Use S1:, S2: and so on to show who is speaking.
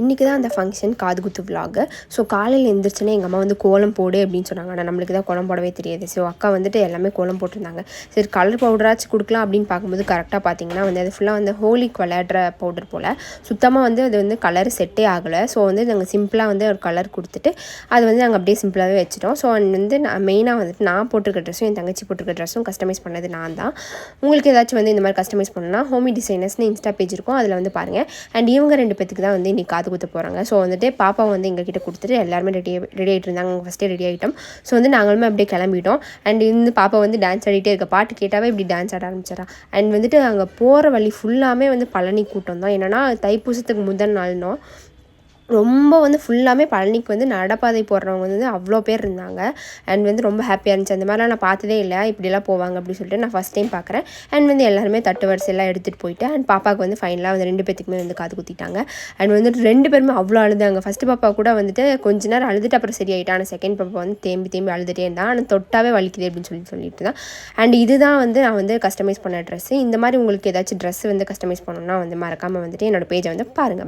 S1: இன்றைக்கி தான் அந்த ஃபங்க்ஷன் காது குத்து விலாகு. ஸோ காலையில் எழுந்திரிச்சோன்னே எங்கள் அம்மா வந்து கோலம் போடு அப்படின்னு சொன்னாங்க. ஆனால் நம்மளுக்கு தான் கோலம் போடவே தெரியாது. ஸோ அக்கா வந்துட்டு எல்லாமே கோலம் போட்டிருந்தாங்க. சரி கலர் பவுடராச்சும் கொடுக்கலாம் அப்படின்னு பார்க்கும்போது கரெக்டாக பார்த்தீங்கன்னா வந்து அது ஃபுல்லாக வந்து ஹோலிக்கு விளையாடுற பவுடர் போல் சுத்தமாக வந்து அது வந்து கலர் செட்டே ஆகலை. ஸோ வந்து நாங்கள் சிம்பிளாக வந்து ஒரு கலர் கொடுத்துட்டு அது வந்து நாங்கள் அப்படியே சிம்பிளாகவே வச்சுட்டோம். ஸோ வந்து நான் மெயினாக வந்துட்டு நான் போட்டிருக்க ட்ரெஸ்ஸும் என் தங்கச்சி போட்டிருக்க ட்ரெஸ்ஸும் கஸ்டமைஸ் பண்ணது நான் தான். உங்களுக்கு ஏதாச்சும் வந்து இந்த மாதிரி கஸ்டமைஸ் பண்ணணும்னா ஹோமி டிசைனர்ஸ்னு இன்ஸ்டா பேஜ் இருக்கும், அதில் வந்து பாருங்கள். அண்ட் இவங்க 2 பேத்துக்கு தான் வந்து இன்றைக்கி காது குத்த போகிறாங்க. ஸோ வந்துட்டு பாப்பா வந்து எங்ககிட்ட கொடுத்துட்டு எல்லாருமே ரெடி ஆகிட்டு இருந்தாங்க. ஃபஸ்ட்டே ரெடி ஆகிட்டோம். ஸோ வந்து நாங்களுமே அப்படியே கிளம்பிட்டோம். அண்ட் இந்த பாப்பா வந்து டான்ஸ் ஆடிட்டே இருக்க, பாட்டு கேட்டாவே இப்படி டான்ஸ் ஆட ஆரம்பிச்சிடறா. அண்ட் வந்துட்டு அங்கே போகிற வழி ஃபுல்லாமே வந்து பழனி கூட்டம் தான். என்னென்னா தைப்பூசத்துக்கு முதல் நாள்னோ ரொம்ப வந்து ஃபுல்லாமே பழனிக்கு வந்து நடப்பாதை போடுறவங்க வந்து அவ்வளோ பேர் இருந்தாங்க. அண்ட் வந்து ரொம்ப ஹாப்பியாக இருந்துச்சு. அந்த மாதிரிலாம் நான் பார்த்ததே இல்லை, இப்படிலாம் போவாங்க அப்படின்னு சொல்லிட்டு நான் ஃபஸ்ட் டைம் பார்க்குறேன். அண்ட் வந்து எல்லாருமே தட்டு வரிசையெல்லாம் எடுத்துகிட்டு போயிட்டு அண்ட் பாப்பாவுக்கு வந்து ஃபைனலாக வந்து 2 பேத்துக்குமே வந்து காது குத்திட்டாங்க. அண்ட் வந்துட்டு 2 பேருமே அவ்வளோ அழுதாங்க. ஃபஸ்ட்டு பாப்பா கூட வந்துட்டு கொஞ்ச நேரம் அழுதுட்டு அப்புறம் சரியாயிட்டா. ஆனால் செகண்ட் பாப்பா வந்து தேம்பி அழுதுகிட்டே இருந்தான். ஆனால் தொட்டாவே வலிக்குது அப்படின்னு சொல்லிட்டு தான். அண்ட் இதுதான் வந்து நான் வந்து கஸ்டமைஸ் பண்ண ட்ரெஸ்ஸு. இந்த மாதிரி உங்களுக்கு ஏதாச்சும் ட்ரெஸ்ஸு வந்து கஸ்டமைஸ் பண்ணணும்னா வந்து மறக்காமல் வந்துட்டு என்னோடய பேஜை வந்து பாருங்கள்.